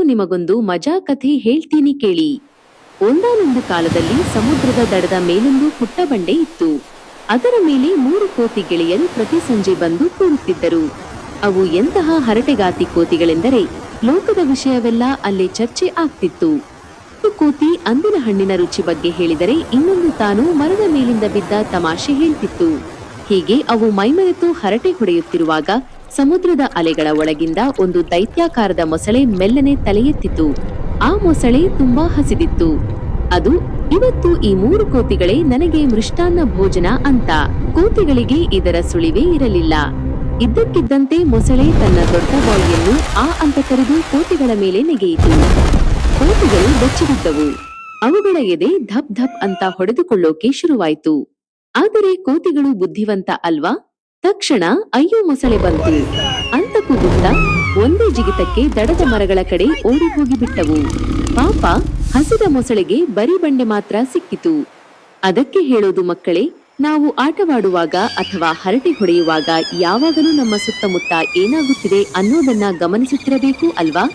ನಿಮಗೊಂದು ಮಜಾ ಕಥೆ ಹೇಳ್ತೀನಿ ಕೇಳಿ. ಒಂದಾನೊಂದು ಕಾಲದಲ್ಲಿ ಸಮುದ್ರದ ದಡದ ಮೇಲೊಂದು ಪುಟ್ಟ ಬಂಡೆ ಇತ್ತು. ಅದರ ಮೇಲೆ 3 ಕೋತಿ ಗೆಳೆಯರು ಪ್ರತಿ ಸಂಜೆ ಬಂದು ಕೂರುತ್ತಿದ್ದರು. ಅವು ಎಂತಹ ಹರಟೆಗಾತಿ ಕೋತಿಗಳೆಂದರೆ ಲೋಕದ ವಿಷಯವೆಲ್ಲ ಅಲ್ಲೇ ಚರ್ಚೆ ಆಗ್ತಿತ್ತು. ಒಂದು ಕೋತಿ ಅಂದಿನ ಹಣ್ಣಿನ ರುಚಿ ಬಗ್ಗೆ ಹೇಳಿದರೆ ಇನ್ನೊಂದು ತಾನು ಮರದ ಮೇಲಿಂದ ಬಿದ್ದ ತಮಾಷೆ ಹೇಳ್ತಿತ್ತು. ಹೀಗೆ ಅವು ಮೈಮರೆತು ಹರಟೆ ಹೊಡೆಯುತ್ತಿರುವಾಗ ಸಮುದ್ರದ ಅಲೆಗಳ ಒಳಗಿಂದ ಒಂದು ದೈತ್ಯಾಕಾರದ ಮೊಸಳೆ ಮೆಲ್ಲನೆ ತಲೆ ಎತ್ತಿತು. ಆ ಮೊಸಳೆ ತುಂಬಾ ಹಸಿದಿತ್ತು. ಅದು, ಇವತ್ತು ಈ 3 ಕೋತಿಗಳೇ ನನಗೆ ಮೃಷ್ಟಾನ್ನ ಭೋಜನ ಅಂತ. ಕೋತಿಗಳಿಗೆ ಇದರ ಸುಳಿವೇ ಇರಲಿಲ್ಲ. ಇದ್ದಕ್ಕಿದ್ದಂತೆ ಮೊಸಳೆ ತನ್ನ ದೊಡ್ಡ ಬಾಯಿಯನ್ನು ಆ ಅಂತ ಕರೆದು ಕೋತಿಗಳ ಮೇಲೆ ನೆಗೆಯಿತು. ಕೋತಿಗಳು ಬೆಚ್ಚಿಬಿದ್ದವು. ಅವುಗಳ ಎದೆ ಧಪ್ ಧಪ್ ಅಂತ ಹೊಡೆದುಕೊಳ್ಳೋಕೆ ಶುರುವಾಯ್ತು. ಆದರೆ ಕೋತಿಗಳು ಬುದ್ಧಿವಂತ ಅಲ್ವಾ? ತಕ್ಷಣ ಅಯ್ಯೋ ಮೊಸಳೆ ಬಂತು ಅಂತ ಕೂಗುತ್ತಾ ಒಂದೇ ಜಿಗಿತಕ್ಕೆ ದಡದ ಮರಗಳ ಕಡೆ ಓಡಿ ಹೋಗಿ ಬಿಟ್ಟವು. ಪಾಪ, ಹಸಿದ ಮೊಸಳೆಗೆ ಬರೀ ಬಂಡೆ ಮಾತ್ರ ಸಿಕ್ಕಿತು. ಅದಕ್ಕೆ ಹೇಳೋದು ಮಕ್ಕಳೇ, ನಾವು ಆಟವಾಡುವಾಗ ಅಥವಾ ಹರಟೆ ಹೊಡೆಯುವಾಗ ಯಾವಾಗಲೂ ನಮ್ಮ ಸುತ್ತಮುತ್ತ ಏನಾಗುತ್ತಿದೆ ಅನ್ನೋದನ್ನ ಗಮನಿಸುತ್ತಿರಬೇಕು ಅಲ್ವಾ?